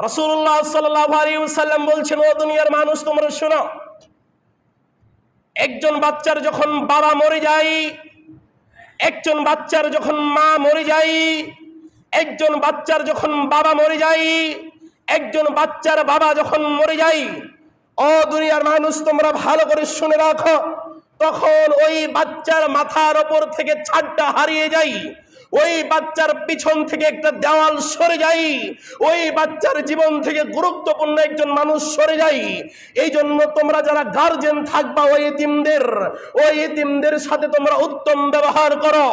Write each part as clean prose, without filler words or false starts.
রাসূলুল্লাহ সাল্লাল্লাহু আলাইহি ওয়াসাল্লাম বলছেন, ও দুনিয়ার মানুষ তোমরা শোনো, একজন বাচ্চার যখন বাবা মরে যায়, একজন বাচ্চার যখন মা মরে যায়, একজন বাচ্চার যখন বাবা মরে যায়, একজন বাচ্চার বাবা যখন মরে যায়, ও দুনিয়ার মানুষ তোমরা ভালো করে শুনে রাখো, তখন ওই বাচ্চার মাথার ওপর থেকে ছাদটা হারিয়ে যায়, ওই বাচ্চার পিছন থেকে একটা দেওয়াল সরে যায়, ওই বাচ্চার জীবন থেকে গুরুত্বপূর্ণ একজন মানুষ সরে যায়। এই জন্য তোমরা যারা গার্জেন থাকবা, ওই এতিমদের সাথে তোমরা উত্তম ব্যবহার করো,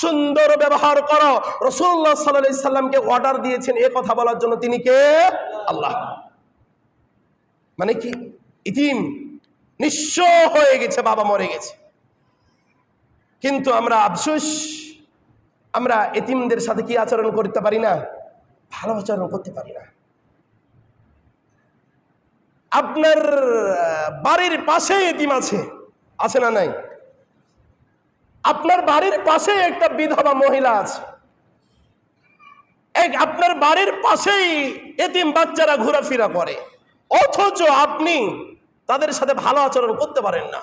সুন্দর ব্যবহার করো। রাসূলুল্লাহ সাল্লাল্লাহু আলাইহি সাল্লামকে অর্ডার দিয়েছেন এ কথা বলার জন্য, তিনি কে? আল্লাহ। মানে কি? ইতিম নিঃস্ব হয়ে গেছে, বাবা মরে গেছে, কিন্তু আমরা আফসোস, আমরা এতিমদের সাথে কি আচরণ করতে পারি না? ভালো আচরণ করতে পারি না। আপনার বাড়ির পাশে এতিম আছে, আছে না নাই? আপনার বাড়ির পাশে একটা বিধবা মহিলা আছে, আপনার বাড়ির পাশেই এতিম বাচ্চারা ঘোরাফেরা করে, অথচ আপনি তাদের সাথে ভালো আচরণ করতে পারেন না।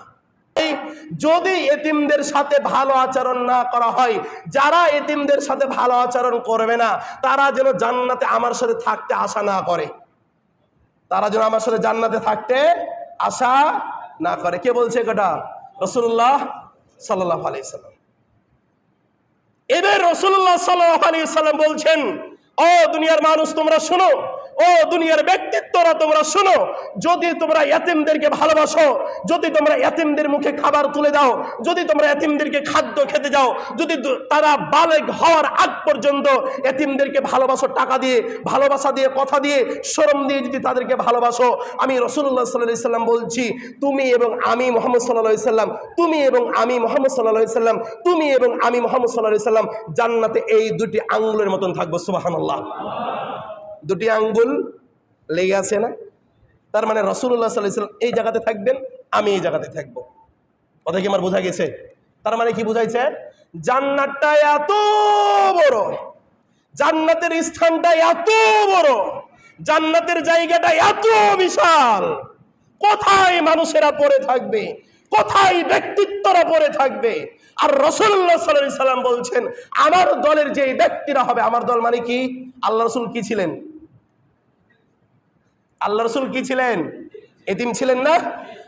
যদি এতিমদের সাথে ভালো আচরণ না করা হয়, যারা এতিমদের সাথে ভালো আচরণ করবে না, তারা যেন জান্নাতে আমার সাথে থাকতে আশা না করে, তারা যেন আমার সাথে জান্নাতে থাকতে আশা না করে। কে বলছে এটা? রাসূলুল্লাহ সাল্লাল্লাহু আলাইহি সাল্লাম। এবার রাসূলুল্লাহ সাল্লাল্লাহু আলাইহি সাল্লাম বলছেন, ও দুনিয়ার মানুষ তোমরা শোনো, ও দুনিয়ার ব্যক্তিত্বরা তোমরা শোনো, যদি তোমরা এতিমদেরকে ভালোবাসো, যদি তোমরা এতিমদের মুখে খাবার তুলে দাও, যদি তোমরা এতিমদেরকে খাদ্য খেতে যাও, যদি তারা বালেগ হওয়ার আগ পর্যন্ত এতিমদেরকে ভালোবাসো, টাকা দিয়ে, ভালোবাসা দিয়ে, কথা দিয়ে, শরম দিয়ে যদি তাদেরকে ভালোবাসো, আমি রাসূলুল্লাহ সাল্লাল্লাহু আলাইহি সাল্লাম বলছি, তুমি এবং আমি মুহাম্মদ সাল্লাল্লাহু আলাইহি সাল্লাম, তুমি এবং আমি মুহাম্মদ সাল্লাল্লাহু আলাইহি সাল্লাম, তুমি এবং আমি মুহাম্মদ সাল্লাল্লাহু আলাইহি সাল্লাম জান্নাতে এই দুটি আঙ্গুলের মতন থাকবো। সুবহানাল্লাহ। দুটি আঙ্গুল লেগে আছে না? তার মানে রাসূলুল্লাহ সাল্লাল্লাহু আলাইহি সাল্লাম এই জায়গাতে থাকবেন, আমি এই জায়গাতে থাকবো। কথা কি আমার বোঝা গেছে? তার মানে কি বুঝাইছে? জান্নাতটা এত বড়, জান্নাতের স্থানটা এত বড়, জান্নাতের জায়গাটা এত বিশাল, কোথায় মানুষেরা পড়ে থাকবে, কোথায় ব্যক্তিত্বরা পড়ে থাকবে। আর রাসূলুল্লাহ সাল্লাল্লাহু আলাইহি সাল্লাম বলছেন, আমার দলের যে ব্যক্তিরা হবে, আমার দল মানে কি? আল্লাহ রাসূল কি ছিলেন? আল্লাহ রাসূল কি ছিলেন? এতিম ছিলেন না?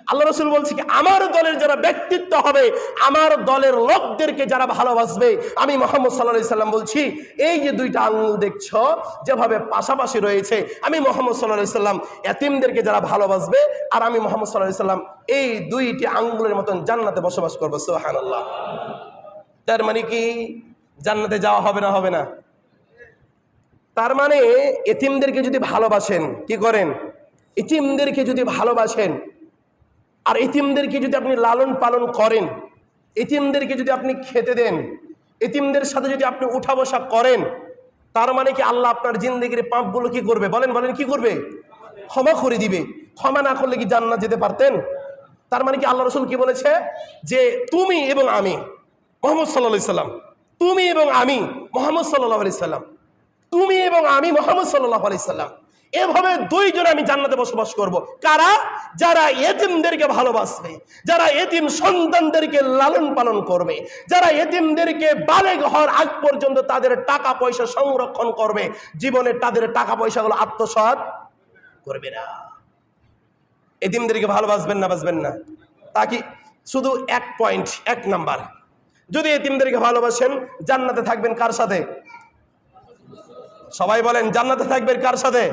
আল্লাহ রাসূল বলছে কি, আমার দলের যারা ব্যক্তিত্ব হবে, আমার দলের লোকদেরকে যারা ভালোবাসবে, আমি মুহাম্মদ সাল্লাল্লাহু আলাইহি সাল্লাম বলছি, এই যে দুইটা আঙ্গুল দেখছো যেভাবে পাশাপাশি রয়েছে, আমি মুহাম্মদ সাল্লাল্লাহু আলাইহি সাল্লাম এতিমদেরকে যারা ভালোবাসবে, আর আমি মুহাম্মদ সাল্লাল্লাহু আলাইহি সাল্লাম এই দুইটি আঙ্গুলের মতন জান্নাতে বসবাস করব। সুবহানাল্লাহ। তার মানে কি জান্নাতে যাওয়া হবে না? হবে না? তার মানে এতিমদেরকে যদি ভালোবাসেন, কি করেন? এতিমদেরকে যদি ভালোবাসেন, আর এতিমদেরকে যদি আপনি লালন পালন করেন, এতিমদেরকে যদি আপনি খেতে দেন, এতিমদের সাথে যদি আপনি উঠা বসা করেন, তার মানে কি আল্লাহ আপনার জিন্দেগির পাপগুলো কি করবে? বলেন বলেন, কি করবে? ক্ষমা করে দিবে। ক্ষমা না করলে কি জান্নাত যেতে পারতেন? তার মানে কি আল্লাহ রাসূল কি বলেছে? যে তুমি এবং আমি মুহাম্মদ সাল্লাল্লাহু আলাইহি সাল্লাম, তুমি এবং আমি মুহাম্মদ সাল্লাল্লাহু আলাইহি সাল্লাম, তুমি এবং আমি মুহাম্মদ সাল্লাল্লাহু আলাইহি সাল্লাম, এভাবে দুইজন আমি জান্নাতে বসবাস করব। কারা? যারা এতিমদেরকে ভালোবাসবে, যারা এতিম সন্তানদেরকে লালন পালন করবে, যারা এতিমদেরকে বালেগ হওয়ার আগ পর্যন্ত তাদের টাকা পয়সা সংরক্ষণ করবে, জীবনে তাদের টাকা পয়সাগুলো আত্মসাৎ করবে না। এতিমদেরকে ভালোবাসবেন না? বাসবেন না? তা কি শুধু এক পয়েন্ট, এক নাম্বার, যদি এতিমদেরকে ভালোবাসেন, জান্নাতে থাকবেন কার সাথে? সবাই বলেন, জান্নাতে থাকবেন কার সাথে?